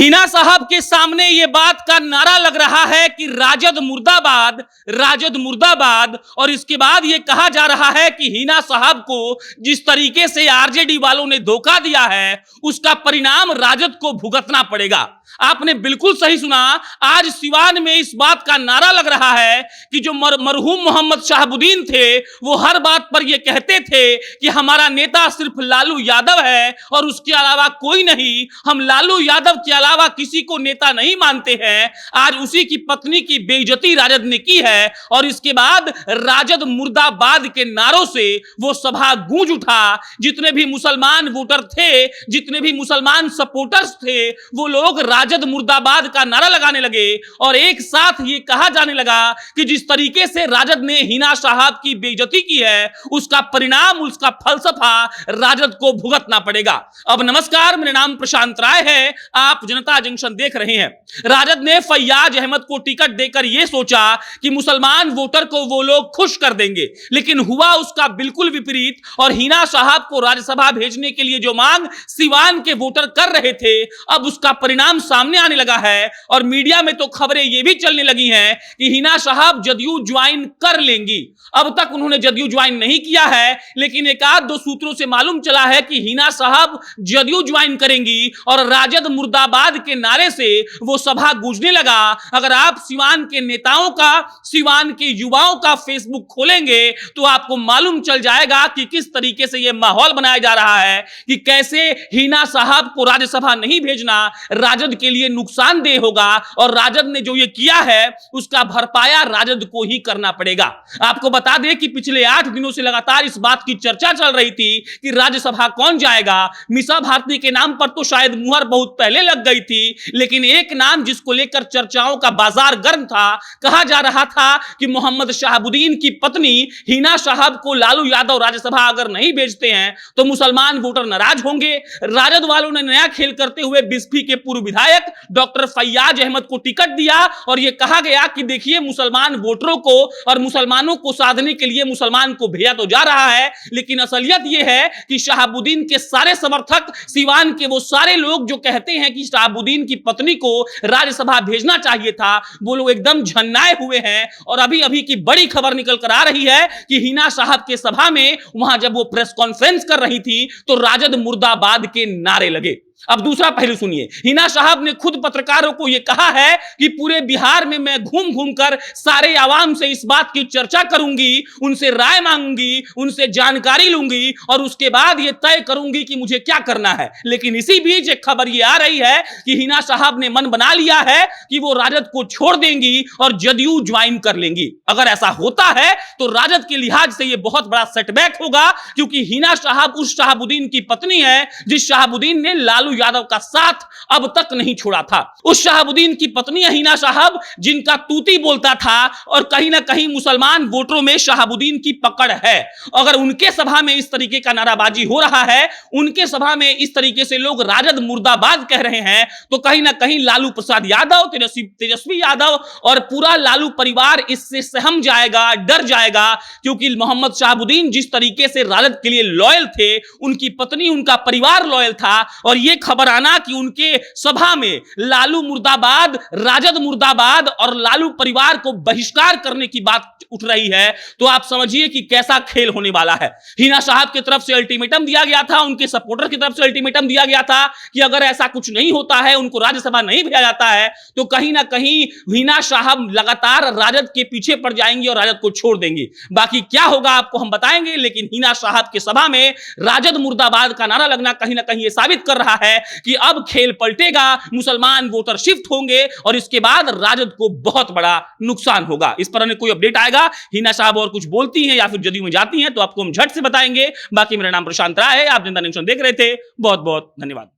हिना साहब के सामने ये बात का नारा लग रहा है कि राजद मुर्दाबाद, राजद मुर्दाबाद। और इसके बाद ये कहा जा रहा है कि हिना साहब को जिस तरीके से आरजेडी वालों ने धोखा दिया है उसका परिणाम राजद को भुगतना पड़ेगा। आपने बिल्कुल सही सुना। आज सिवान में इस बात का नारा लग रहा है कि जो मरहूम मोहम्मद शहाबुद्दीन थे वो हर बात पर ये कहते थे कि हमारा नेता सिर्फ लालू यादव है और उसके अलावा कोई नहीं, हम लालू यादव के अलावा किसी को नेता नहीं मानते हैं। आज उसी की पत्नी की बेइज्जती राजद ने की है और इसके बाद राजद मुर्दाबाद के नारों से वो सभा गूंज उठा। जितने भी मुसलमान वोटर थे, जितने भी मुसलमान सपोर्टर्स थे, वो लोग राजद मुर्दाबाद का नारा लगाने लगे और एक साथ ये कहा जाने लगा कि जिस तरीके से राजद ने हिना साहब की बेइज्जती की है उसका परिणाम, उसका फलसफा राजद को भुगतना पड़ेगा। अब नमस्कार, मेरा नाम प्रशांत राय है, आप जनता जंक्शन देख रहे हैं। राजद ने फैयाज अहमद को टिकट देकर यह सोचा कि मुसलमान वोटर को वो लोग खुश कर देंगे, लेकिन हुआ उसका बिल्कुल विपरीत। और हिना साहब को राज्यसभा भेजने के लिए जो मांग सिवान के वोटर कर रहे थे, अब उसका परिणाम सामने आने लगा है और मीडिया में तो खबरें ये भी चलने लगी हैं कि हिना साहब जदयू ज्वाइन कर लेंगी। अब तक उन्होंने जदयू ज्वाइन नहीं किया है, लेकिन एक आध दो सूत्रों से मालूम चला है कि हिना साहब जदयू ज्वाइन करेंगी और राजद मुर्दाबाद के नारे से वो सभा गूंजने लगा। अगर आप सिवान के नेताओं का, सिवान के युवाओं का फेसबुक खोलेंगे तो आपको मालूम चल जाएगा कि किस तरीके से यह माहौल बनाया जा रहा है कि कैसे हिना साहब को राज्यसभा नहीं भेजना राजद के लिए नुकसानदेह होगा और राजद ने जो ये किया है उसका भरपाया राजद को ही करना पड़ेगा। आपको बता दें कि पिछले 8 दिनों से लगातार इस बात की चर्चा चल रही थी कि राज्यसभा कौन जाएगा। मीसा भारती के नाम पर तो शायद मुहर बहुत पहले लग गई थी, लेकिन एक नाम जिसको लेकर चर्चाओं का बाजार गर्म था, कहा जा रहा था कि मोहम्मद शहाबुद्दीन की पत्नी हिना साहब को लालू यादव राज्यसभा अगर नहीं भेजते हैं तो मुसलमान वोटर नाराज होंगे। राजद वालों ने नया खेल करते हुए बिस्फी के पूर्व विधायक डॉक्टर फैयाज अहमद को टिकट दिया और यह कहा गया कि देखिए मुसलमान वोटरों को और मुसलमानों को साधने के लिए मुसलमान को भेजा तो जा रहा है, लेकिन असलियत यह है कि शहाबुद्दीन के सारे समर्थक, सिवान के वो सारे लोग जो कहते हैं कि शहाबुद्दीन की पत्नी को राज्यसभा भेजना चाहिए था, वो लोग एकदम झन्नाए हुए हैं। और अभी अभी की बड़ी खबर निकल कर आ रही है कि हिना साहब के सभा में वहां जब वो प्रेस कॉन्फ्रेंस कर रही थी तो राजद मुर्दाबाद के नारे लगे। अब दूसरा पहलू सुनिए। हिना साहब ने खुद पत्रकारों को यह कहा है कि पूरे बिहार में मैं घूम घूम कर सारे आवाम से इस बात की चर्चा करूंगी, उनसे राय मांगूंगी, उनसे जानकारी लूंगी और उसके बाद यह तय करूंगी कि मुझे क्या करना है। लेकिन इसी बीच एक खबर यह आ रही है कि हिना साहब ने मन बना लिया है कि वो राजद को छोड़ देंगी और जदयू ज्वाइन कर लेंगी। अगर ऐसा होता है तो राजद के लिहाज से यह बहुत बड़ा सेटबैक होगा, क्योंकि हिना साहब उस शहाबुद्दीन की पत्नी है जिस शहाबुद्दीन ने लालू यादव का साथ अब तक नहीं छोड़ा था। उस शहाबुद्दीन की पत्नी हिना साहब जिनका तूती बोलता था और कहीं ना कहीं मुसलमान वोटरों में शहाबुद्दीन की पकड़ है। अगर उनके सभा में इस तरीके का नाराबाजी हो रहा है, उनके सभा में इस तरीके से लोग राजद मुर्दाबाद कह रहे हैं, तो कहीं ना कहीं लालू प्रसाद यादव, तेजस्वी यादव और पूरा लालू परिवार इससे सहम जाएगा, डर जाएगा, क्योंकि मोहम्मद शहाबुद्दीन जिस तरीके से राजद के लिए लॉयल थे, उनकी पत्नी, उनका परिवार लॉयल था। और यह खबर आना कि उनके सभा में लालू मुर्दाबाद, राजद मुर्दाबाद और लालू परिवार को बहिष्कार करने की बात उठ रही है, तो आप समझिए कि कैसा खेल होने वाला है। हिना साहब की तरफ से अल्टीमेटम दिया गया था, उनके सपोर्टर की तरफ से अल्टीमेटम दिया गया था कि अगर ऐसा कुछ नहीं होता है, उनको राज्यसभा नहीं भेजा जाता है, तो कहीं ना कहीं हिना साहब लगातार राजद के पीछे पड़ जाएंगी और राजद को छोड़ देंगी। बाकी क्या होगा आपको हम बताएंगे, लेकिन हिना साहब के सभा में राजद मुर्दाबाद का नारा लगना कहीं ना कहीं यह साबित कर रहा है कि अब खेल पलटेगा, मुसलमान वोटर शिफ्ट होंगे और इसके बाद राजद को बहुत बड़ा नुकसान होगा। इस पर हमें कोई अपडेट आएगा, हिना साहब और कुछ बोलती हैं या फिर जदयू में जाती हैं, तो आपको हम झट से बताएंगे। बाकी मेरा नाम प्रशांत राय है, आप जनता जंक्शन देख रहे थे। बहुत बहुत धन्यवाद।